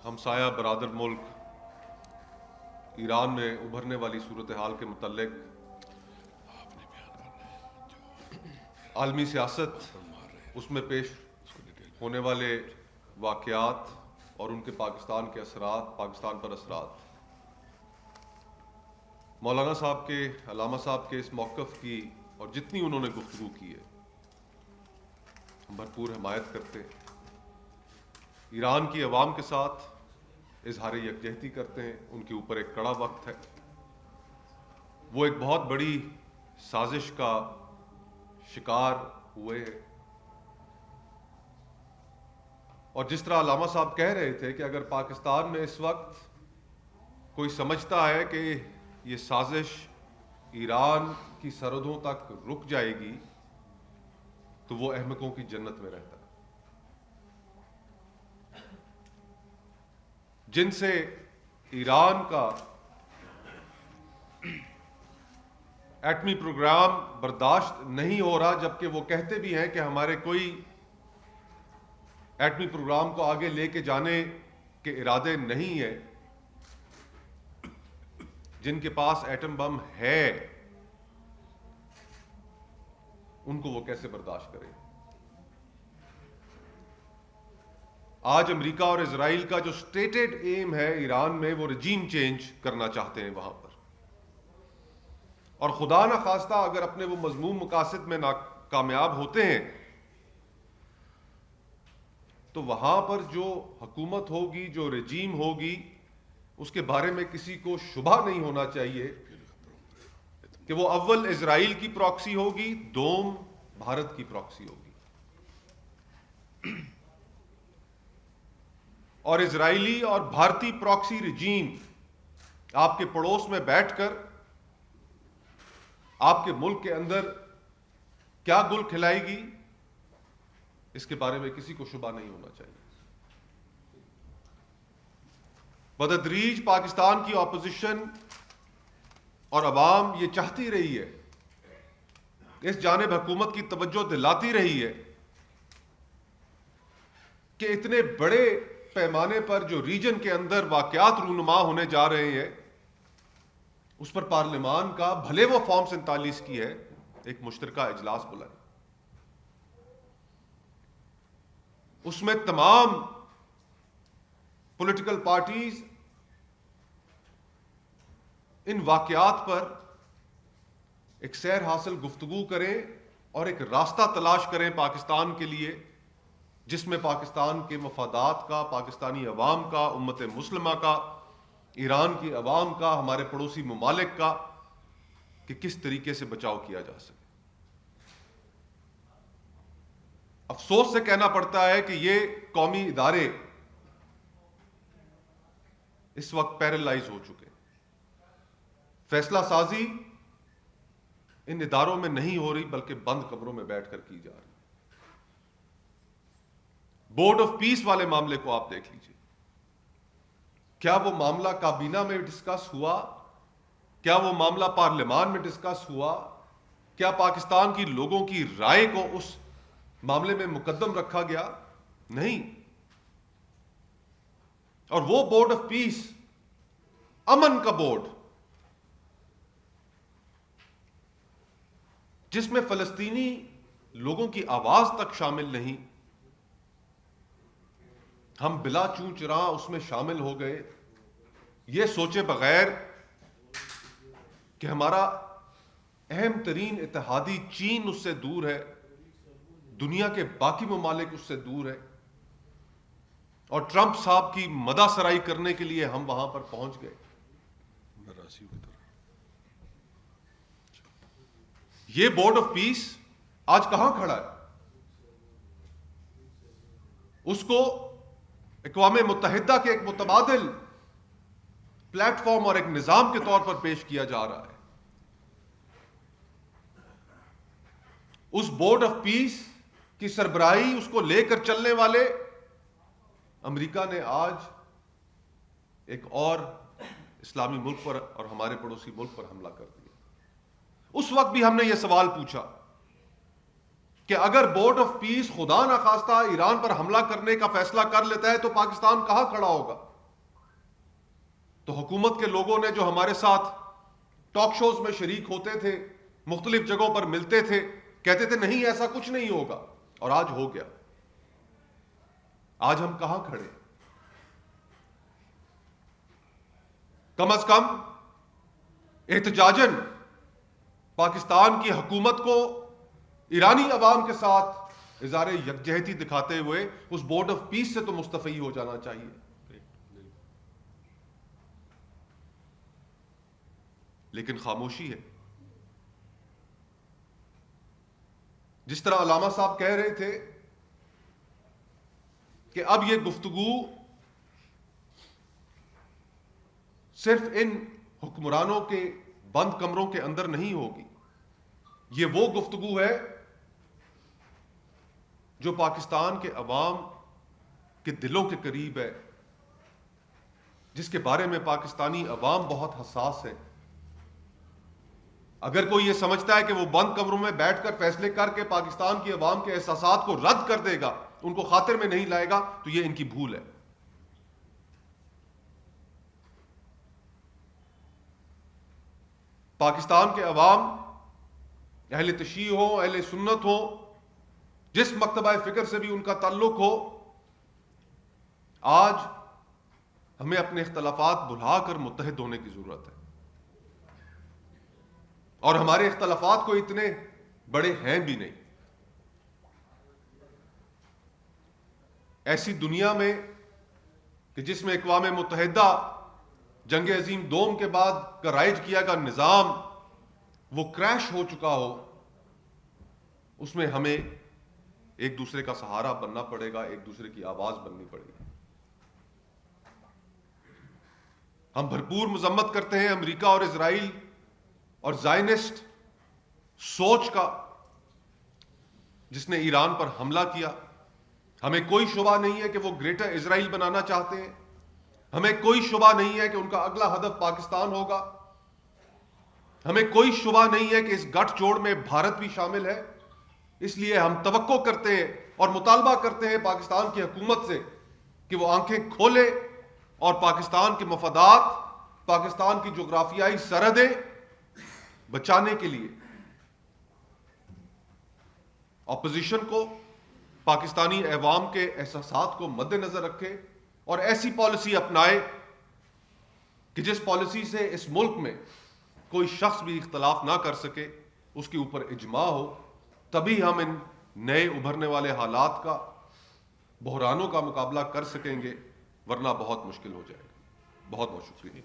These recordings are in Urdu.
ہمسایہ برادر ملک ایران میں ابھرنے والی صورتحال کے متعلق عالمی سیاست، اس میں پیش ہونے والے واقعات اور ان کے پاکستان کے اثرات، پاکستان پر اثرات، مولانا صاحب کے، علامہ صاحب کے اس موقف کی اور جتنی انہوں نے گفتگو کی ہے ہم بھرپور حمایت کرتے ہیں۔ ایران کی عوام کے ساتھ اظہار یکجہتی کرتے ہیں، ان کے اوپر ایک کڑا وقت ہے، وہ ایک بہت بڑی سازش کا شکار ہوئے ہیں، اور جس طرح علامہ صاحب کہہ رہے تھے کہ اگر پاکستان میں اس وقت کوئی سمجھتا ہے کہ یہ سازش ایران کی سرحدوں تک رک جائے گی تو وہ احمقوں کی جنت میں رہتا ہے۔ جن سے ایران کا ایٹمی پروگرام برداشت نہیں ہو رہا، جبکہ وہ کہتے بھی ہیں کہ ہمارے کوئی ایٹمی پروگرام کو آگے لے کے جانے کے ارادے نہیں ہیں، جن کے پاس ایٹم بم ہے ان کو وہ کیسے برداشت کریں؟ آج امریکہ اور اسرائیل کا جو سٹیٹڈ ایم ہے ایران میں، وہ رجیم چینج کرنا چاہتے ہیں وہاں پر، اور خدا نہ خواستہ اگر اپنے وہ مذموم مقاصد میں ناکامیاب ہوتے ہیں تو وہاں پر جو حکومت ہوگی، جو رجیم ہوگی، اس کے بارے میں کسی کو شبہ نہیں ہونا چاہیے کہ وہ اول اسرائیل کی پراکسی ہوگی، دوم بھارت کی پراکسی ہوگی، اور اسرائیلی اور بھارتی پراکسی رجیم آپ کے پڑوس میں بیٹھ کر آپ کے ملک کے اندر کیا گل کھلائے گی، اس کے بارے میں کسی کو شبہ نہیں ہونا چاہیے۔ بتدریج پاکستان کی اپوزیشن اور عوام یہ چاہتی رہی ہے، اس جانب حکومت کی توجہ دلاتی رہی ہے کہ اتنے بڑے پیمانے پر جو ریجن کے اندر واقعات رونما ہونے جا رہے ہیں، اس پر پارلیمان کا، بھلے وہ فارم 47 کی ہے، ایک مشترکہ اجلاس بلائے، اس میں تمام پولیٹیکل پارٹیز ان واقعات پر ایک سیر حاصل گفتگو کریں اور ایک راستہ تلاش کریں پاکستان کے لیے، جس میں پاکستان کے مفادات کا، پاکستانی عوام کا، امت مسلمہ کا، ایران کی عوام کا، ہمارے پڑوسی ممالک کا، کہ کس طریقے سے بچاؤ کیا جا سکے۔ افسوس سے کہنا پڑتا ہے کہ یہ قومی ادارے اس وقت پیرالائز ہو چکے ہیں، فیصلہ سازی ان اداروں میں نہیں ہو رہی بلکہ بند کمروں میں بیٹھ کر کی جا رہی۔ بورڈ آف پیس والے معاملے کو آپ دیکھ لیجئے، کیا وہ معاملہ کابینہ میں ڈسکس ہوا؟ کیا وہ معاملہ پارلیمان میں ڈسکس ہوا؟ کیا پاکستان کی لوگوں کی رائے کو اس معاملے میں مقدم رکھا گیا؟ نہیں۔ اور وہ بورڈ آف پیس، امن کا بورڈ، جس میں فلسطینی لوگوں کی آواز تک شامل نہیں، ہم بلا چوں چراں اس میں شامل ہو گئے، یہ سوچے بغیر کہ ہمارا اہم ترین اتحادی چین اس سے دور ہے، دنیا کے باقی ممالک اس سے دور ہے، اور ٹرمپ صاحب کی مدح سرائی کرنے کے لیے ہم وہاں پر پہنچ گئے۔ یہ بورڈ آف پیس آج کہاں کھڑا ہے؟ اس کو اقوام متحدہ کے ایک متبادل پلیٹ فارم اور ایک نظام کے طور پر پیش کیا جا رہا ہے۔ اس بورڈ آف پیس کی سربراہی، اس کو لے کر چلنے والے امریکہ نے آج ایک اور اسلامی ملک پر اور ہمارے پڑوسی ملک پر حملہ کر دیا۔ اس وقت بھی ہم نے یہ سوال پوچھا کہ اگر بورڈ آف پیس خدا نہ خواستہ ایران پر حملہ کرنے کا فیصلہ کر لیتا ہے تو پاکستان کہاں کھڑا ہوگا؟ تو حکومت کے لوگوں نے جو ہمارے ساتھ ٹاک شوز میں شریک ہوتے تھے, مختلف جگہوں پر ملتے تھے, کہتے تھے نہیں ایسا کچھ نہیں ہوگا, اور آج ہو گیا. آج ہم کہاں کھڑے؟ کم از کم احتجاجاً پاکستان کی حکومت کو ایرانی عوام کے ساتھ اظہار یکجہتی دکھاتے ہوئے اس بورڈ آف پیس سے تو مستعفی ہو جانا چاہیے. لیکن خاموشی ہے. جس طرح علامہ صاحب کہہ رہے تھے کہ اب یہ گفتگو صرف ان حکمرانوں کے بند کمروں کے اندر نہیں ہوگی, یہ وہ گفتگو ہے جو پاکستان کے عوام کے دلوں کے قریب ہے, جس کے بارے میں پاکستانی عوام بہت حساس ہے. اگر کوئی یہ سمجھتا ہے کہ وہ بند کمروں میں بیٹھ کر فیصلے کر کے پاکستان کی عوام کے احساسات کو رد کر دے گا, ان کو خاطر میں نہیں لائے گا, تو یہ ان کی بھول ہے. پاکستان کے عوام, اہل تشیع ہو, اہل سنت ہو, جس مکتبہ فکر سے بھی ان کا تعلق ہو, آج ہمیں اپنے اختلافات بھلا کر متحد ہونے کی ضرورت ہے. اور ہمارے اختلافات کو اتنے بڑے ہیں بھی نہیں. ایسی دنیا میں کہ جس میں اقوام متحدہ جنگ عظیم دوم کے بعد کا رائج کیا گیا نظام وہ کریش ہو چکا ہو, اس میں ہمیں ایک دوسرے کا سہارا بننا پڑے گا, ایک دوسرے کی آواز بننی پڑے گی. ہم بھرپور مذمت کرتے ہیں امریکہ اور اسرائیل اور زائنسٹ سوچ کا جس نے ایران پر حملہ کیا. ہمیں کوئی شبہ نہیں ہے کہ وہ گریٹر اسرائیل بنانا چاہتے ہیں. ہمیں کوئی شبہ نہیں ہے کہ ان کا اگلا ہدف پاکستان ہوگا. ہمیں کوئی شبہ نہیں ہے کہ اس گٹھ جوڑ میں بھارت بھی شامل ہے. اس لیے ہم توقع کرتے ہیں اور مطالبہ کرتے ہیں پاکستان کی حکومت سے کہ وہ آنکھیں کھولے اور پاکستان کے مفادات, پاکستان کی جغرافیائی سرحدیں بچانے کے لیے اپوزیشن کو, پاکستانی عوام کے احساسات کو مد نظر رکھے اور ایسی پالیسی اپنائے کہ جس پالیسی سے اس ملک میں کوئی شخص بھی اختلاف نہ کر سکے, اس کے اوپر اجماع ہو. تبھی ہم ان نئے ابھرنے والے حالات کا, بحرانوں کا مقابلہ کر سکیں گے, ورنہ بہت مشکل ہو جائے گا. بہت بہت شکریہ.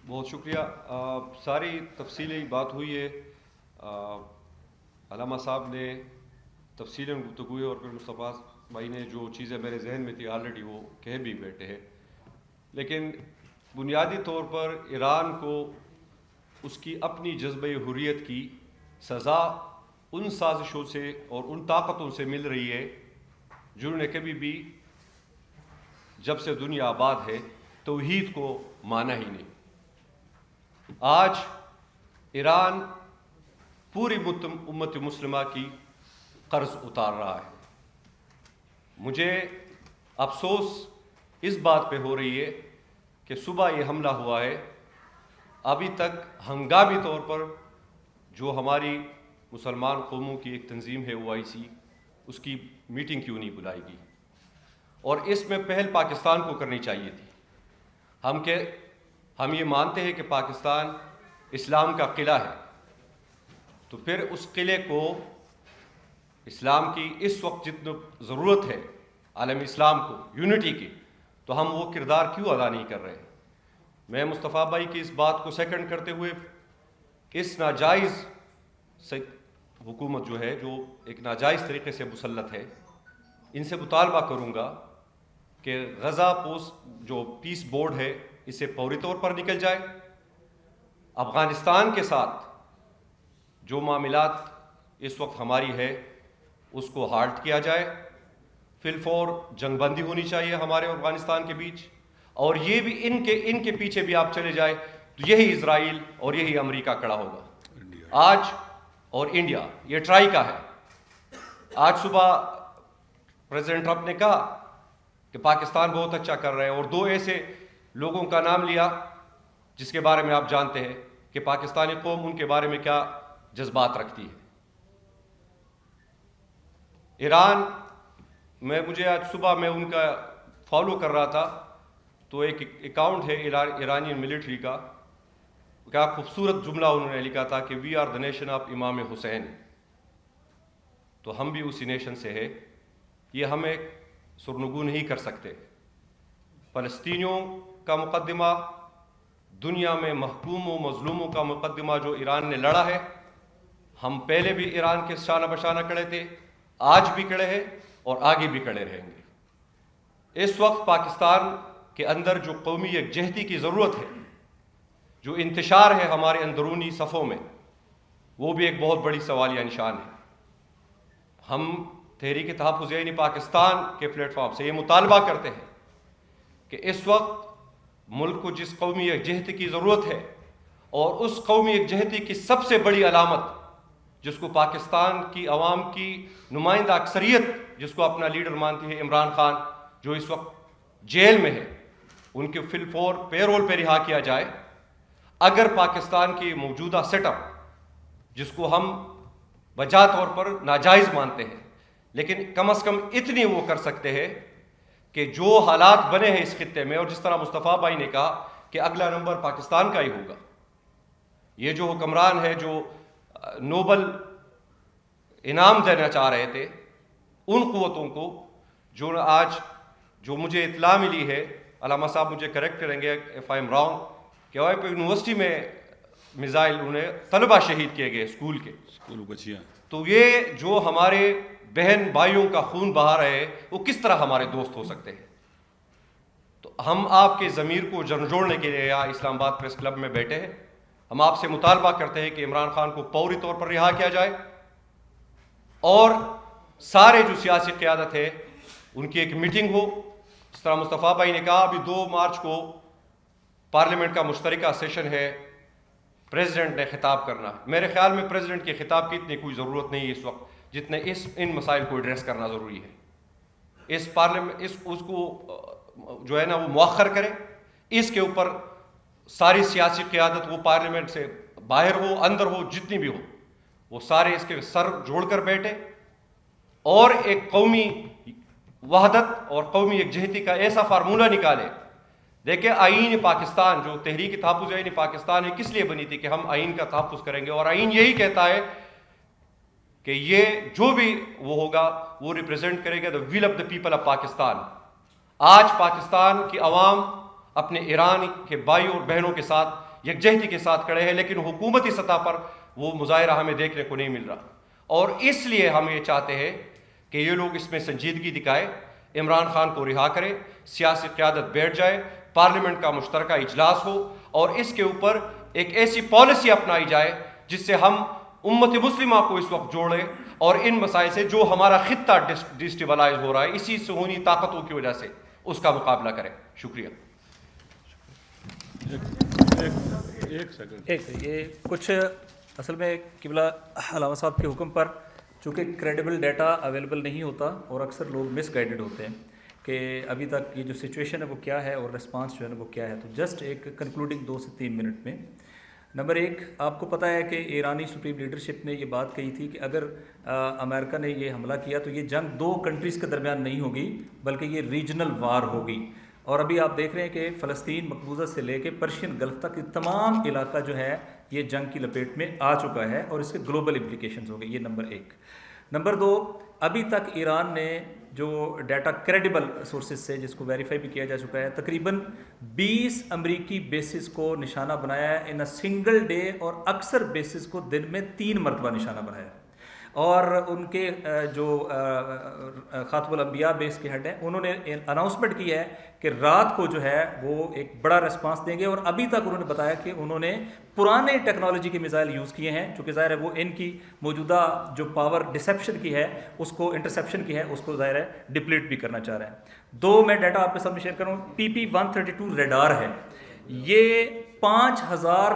بہت شکریہ. ساری تفصیلی بات ہوئی ہے. علامہ صاحب نے تفصیلاً گفتگو ہوئی اور پھر مصطفیٰ بھائی نے جو چیزیں میرے ذہن میں تھی آلریڈی وہ کہہ بھی بیٹھے ہیں. لیکن بنیادی طور پر ایران کو اس کی اپنی جذبہ حریت کی سزا ان سازشوں سے اور ان طاقتوں سے مل رہی ہے جنہوں نے کبھی بھی جب سے دنیا آباد ہے توحید کو مانا ہی نہیں. آج ایران پوری امت مسلمہ کی قرض اتار رہا ہے. مجھے افسوس اس بات پہ ہو رہی ہے کہ صبح یہ حملہ ہوا ہے, ابھی تک ہنگامی طور پر جو ہماری مسلمان قوموں کی ایک تنظیم ہے OIC, اس کی میٹنگ کیوں نہیں بلائی گئی؟ اور اس میں پہل پاکستان کو کرنی چاہیے تھی. ہم یہ مانتے ہیں کہ پاکستان اسلام کا قلعہ ہے, تو پھر اس قلعے کو اسلام کی اس وقت جتنی ضرورت ہے عالم اسلام کو یونٹی کی, تو ہم وہ کردار کیوں ادا نہیں کر رہے؟ میں مصطفیٰ بھائی کی اس بات کو سیکنڈ کرتے ہوئے اس ناجائز حکومت جو ہے, جو ایک ناجائز طریقے سے مسلط ہے, ان سے مطالبہ کروں گا کہ غزہ جو پیس بورڈ ہے اسے فوری طور پر نکل جائے. افغانستان کے ساتھ جو معاملات اس وقت ہماری ہے اس کو ہالٹ کیا جائے. فی الفور جنگ بندی ہونی چاہیے ہمارے اور افغانستان کے بیچ, اور یہ بھی ان کے پیچھے بھی آپ چلے جائیں تو یہی اسرائیل اور یہی امریکہ کھڑا ہوگا. آج اور انڈیا یہ ٹرائی کا ہے. آج صبح پریزیڈنٹ ٹرمپ نے کہا کہ پاکستان بہت اچھا کر رہے ہیں، اور 2 ایسے لوگوں کا نام لیا جس کے بارے میں آپ جانتے ہیں کہ پاکستانی قوم ان کے بارے میں کیا جذبات رکھتی ہے. ایران میں مجھے آج صبح میں ان کا فالو کر رہا تھا تو ایک اکاؤنٹ ہے ایرانی ملٹری کا، کیا خوبصورت جملہ انہوں نے لکھا تھا کہ we are the nation of Imam Hussain. تو ہم بھی اسی نیشن سے ہے، یہ ہمیں سرنگو نہیں کر سکتے. فلسطینیوں کا مقدمہ، دنیا میں محکوم و مظلوموں کا مقدمہ جو ایران نے لڑا ہے، ہم پہلے بھی ایران کے شانہ بشانہ کھڑے تھے، آج بھی کھڑے ہیں اور آگے بھی کھڑے رہیں گے. اس وقت پاکستان کے اندر جو قومی یکجہتی کی ضرورت ہے، جو انتشار ہے ہمارے اندرونی صفوں میں، وہ بھی ایک بہت بڑی سوالیہ نشان ہے. ہم تحریک تحفظ پاکستان کے پلیٹ فارم سے یہ مطالبہ کرتے ہیں کہ اس وقت ملک کو جس قومی یکجہتی کی ضرورت ہے، اور اس قومی یکجہتی کی سب سے بڑی علامت جس کو پاکستان کی عوام کی نمائندہ اکثریت جس کو اپنا لیڈر مانتی ہے، عمران خان جو اس وقت جیل میں ہے، ان کے فی الفور پیرول پہ رہا کیا جائے. اگر پاکستان کی موجودہ سیٹ اپ جس کو ہم بجا طور پر ناجائز مانتے ہیں، لیکن کم از کم اتنی وہ کر سکتے ہیں کہ جو حالات بنے ہیں اس خطے میں، اور جس طرح مصطفیٰ بھائی نے کہا کہ اگلا نمبر پاکستان کا ہی ہوگا. یہ جو حکمران ہے جو نوبل انعام دینا چاہ رہے تھے ان قوتوں کو، جو مجھے اطلاع ملی ہے، علامہ صاحب مجھے کریکٹ کریں گے اف آئی ایم رانگ، کہ یونیورسٹی میں میزائل انہیں طلبہ شہید کیے گئے اسکول کے. تو یہ جو ہمارے بہن بھائیوں کا خون بہا رہے ہیں وہ کس طرح ہمارے دوست ہو سکتے ہیں؟ تو ہم آپ کے ضمیر کو جھنجھوڑنے کے لیے یہاں اسلام آباد پریس کلب میں بیٹھے ہیں. ہم آپ سے مطالبہ کرتے ہیں کہ عمران خان کو فوری طور پر رہا کیا جائے، اور سارے جو سیاسی قیادت ہے ان کی ایک میٹنگ ہو. جس طرح مصطفیٰ بھائی نے کہا ابھی 2 مارچ کو پارلیمنٹ کا مشترکہ سیشن ہے، پریزیڈنٹ نے خطاب کرنا. میرے خیال میں پریزیڈنٹ کے خطاب کی اتنی کوئی ضرورت نہیں ہے اس وقت جتنے ان مسائل کو ایڈریس کرنا ضروری ہے. اس پارلیمنٹ اس کو جو ہے نا وہ مؤخر کرے. اس کے اوپر ساری سیاسی قیادت، وہ پارلیمنٹ سے باہر ہو اندر ہو جتنی بھی ہو، وہ سارے اس کے سر جوڑ کر بیٹھے اور ایک قومی وحدت اور قومی یکجہتی کا ایسا فارمولہ نکالے. دیکھیں آئین پاکستان جو تحریک تحفظ پاکستان ہے کس لیے بنی تھی؟ کہ ہم آئین کا تحفظ کریں گے، اور آئین یہی کہتا ہے کہ یہ جو بھی وہ ہوگا وہ ریپرزینٹ کرے گا the will of the people of Pakistan. آج پاکستان کی عوام اپنے ایران کے بھائیوں اور بہنوں کے ساتھ یکجہتی کے ساتھ کھڑے ہیں، لیکن حکومتی سطح پر وہ مظاہرہ ہمیں دیکھنے کو نہیں مل رہا. اور اس لیے ہم یہ چاہتے ہیں کہ یہ لوگ اس میں سنجیدگی دکھائے، عمران خان کو رہا کرے، سیاسی قیادت بیٹھ جائے، پارلیمنٹ کا مشترکہ اجلاس ہو، اور اس کے اوپر ایک ایسی پالیسی اپنائی جائے جس سے ہم امت مسلمہ کو اس وقت جوڑیں، اور ان مسائل سے جو ہمارا خطہ ڈسٹیبلائز ہو رہا ہے اسی صہیونی طاقتوں کی وجہ سے اس کا مقابلہ کریں. شکریہ. یہ کچھ اصل میں قبلہ علامہ صاحب کے حکم پر چونکہ کریڈیبل ڈیٹا اویلیبل نہیں ہوتا اور اکثر لوگ مس گائیڈڈ ہوتے ہیں کہ ابھی تک یہ جو سچویشن ہے وہ کیا ہے اور ریسپانس جو ہے نا وہ کیا ہے. تو جسٹ ایک کنکلوڈنگ 2 سے 3 منٹ میں، نمبر 1 آپ کو پتہ ہے کہ ایرانی سپریم لیڈرشپ نے یہ بات کہی تھی کہ اگر امریکہ نے یہ حملہ کیا تو یہ جنگ 2 کنٹریز کے درمیان نہیں ہوگی بلکہ یہ ریجنل وار ہوگی. اور ابھی آپ دیکھ رہے ہیں کہ فلسطین مقبوضہ سے لے کے پرشین گلف تک یہ تمام علاقہ جو ہے یہ جنگ کی لپیٹ میں آ چکا ہے اور اس کے گلوبل امپلیکیشنز ہو گئے. یہ نمبر 1. نمبر 2 ابھی تک ایران نے جو ڈیٹا کریڈیبل سورسز سے جس کو ویریفائی بھی کیا جا چکا ہے تقریباً 20 امریکی بیسز کو نشانہ بنایا ہے ان اے سنگل ڈے، اور اکثر بیسز کو دن میں 3 مرتبہ نشانہ بنایا ہے. اور ان کے جو خاتم الانبیاء بیس کے ہیڈ ہیں انہوں نے اناؤنسمنٹ کی ہے کہ رات کو جو ہے وہ ایک بڑا ریسپانس دیں گے. اور ابھی تک انہوں نے بتایا کہ انہوں نے پرانے ٹیکنالوجی کے میزائل یوز کیے ہیں، چونکہ ظاہر ہے وہ ان کی موجودہ جو پاور ڈسیپشن کی ہے اس کو انٹرسیپشن کی ہے اس کو ظاہر ہے ڈپلیٹ بھی کرنا چاہ رہے ہیں. 2 میں ڈیٹا آپ کے سامنے شیئر کروں. PP-132 ریڈار ہے، یہ 5000